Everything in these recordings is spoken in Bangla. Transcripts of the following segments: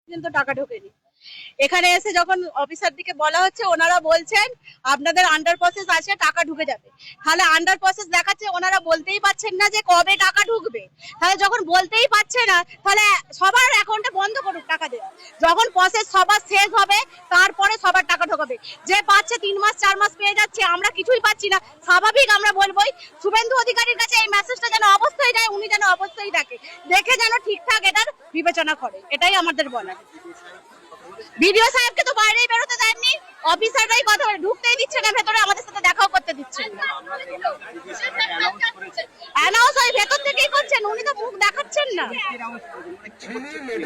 কিন্তু টাকা ঢোকেনি। এখানে এসে যখন অফিসার দিকে বলা হচ্ছে, ওনারা বলছেন আপনাদের আন্ডার প্রসেস আছে, টাকা ঢুকে যাবে। তাহলে আন্ডার প্রসেস দেখাচ্ছে, ওনারা বলতেই পারছেন না যে কবে টাকা ঢুকবে। তাহলে যখন বলতেই পারছে না, তাহলে সবার অ্যাকাউন্টে বন্ধ করুক টাকা দেওয়া। যখন প্রসেস সবার শেষ হবে তারপরে সবার টাকা ঢোকাবে। যে পাচ্ছে 3 মাস 4 মাস পেয়ে যাচ্ছে, আমরা কিছুই পাচ্ছি না, স্বাভাবিক আমরা বলবোই। শুভেন্দু অধিকারীর কাছে এই মেসেজটা যেন অবশ্যই যায়, উনি যেন অবশ্যই দেখে যেন ঠিকঠাক এটার বিবেচনা করে, এটাই আমাদের বলা। ভিডিও সাহেবকে তো বাইরেই বেরোতে দেননি, অফিসাররাই কথা বলে, ঢুকতেই দিচ্ছে না ভেতরে, আমাদের সাথে দেখাও করতে দিচ্ছেন না। অ্যানাউন্স ওই ভেতর থেকেই করছেন, উনি তো মুখ দেখাচ্ছেন না।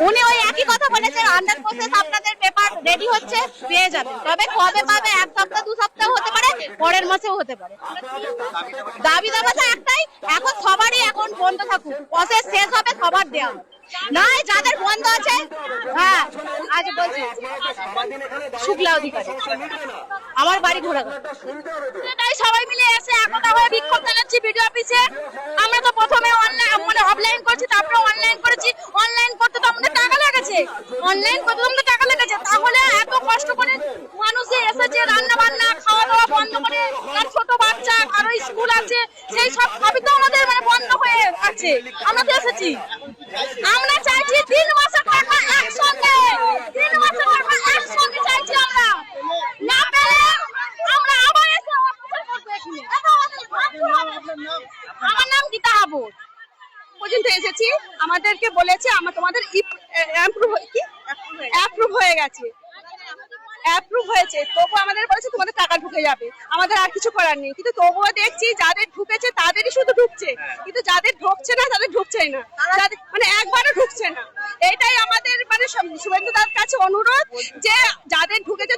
উনি ওই একই কথা বলেছেন, আন্ডার প্রসেস আপনাদের পেপার রেডি হচ্ছে, পেয়ে যাবে। তবে কবে পাবে, 1 সপ্তাহ 2 সপ্তাহ হতে পারে, পরের মাসেও হতে পারে। দাবি দাবা তো একটাই, এখন সবারই অ্যাকাউন্ট বন্ধ থাকুক, প্রসেস শেষ হবে সবার দেওয়া নাই। যাদের বন্ধ আছে, হ্যাঁ আজ বলছি শুক্লা অধিকারী, আমার বাড়ি ঘোড়াঘাট। তাই সবাই মিলে এসে একতা হয়ে বিক্ষোভ জানাচ্ছি বিডিও অফিসে। আমরা তো প্রথমে অফলাইন করছি, তারপরে অনলাইন করেছি। অনলাইন করতে তো আমাদের টাকা লেগেছে, তাহলে এত কষ্ট করে মানুষ যে এসেছে, রান্না বান্না খাওয়া দাওয়া বন্ধ করে, আর ছোট বাচ্চা আরো স্কুল আছে, সেই সব সবই তো আমাদের বন্ধ হয়ে আছে। আমরা তো এসেছি, আমরা চাইছি 3 মাসের টাকা একসঙ্গে, 3 মাসের টাকা একসঙ্গে চাইছি আমরা। না পেলে আমরা আবার এসে অফিসে করব এখানে। আমার নাম গীতা হাবু। পর্যন্ত এসেছি, আমাদেরকে বলেছে তোমাদের অ্যাপ্রুভ হয়ে গেছে, অ্যাপ্রুভ হয়েছে, তবু আমাদের বলেছে তোমাদের টাকা ঢুকে যাবে। আমাদের আর কিছু করার নেই, কিন্তু তবুও দেখছি যাদের ঢুকেছে তাদেরই শুধু ঢুকছে, কিন্তু যাদের ঢুকছে না তাদের ঢুকছেই না, একবারও ঢুকছে না। এটাই আমাদের শুভেন্দু দার কাছে অনুরোধ, যে যাদের ঢুকেছে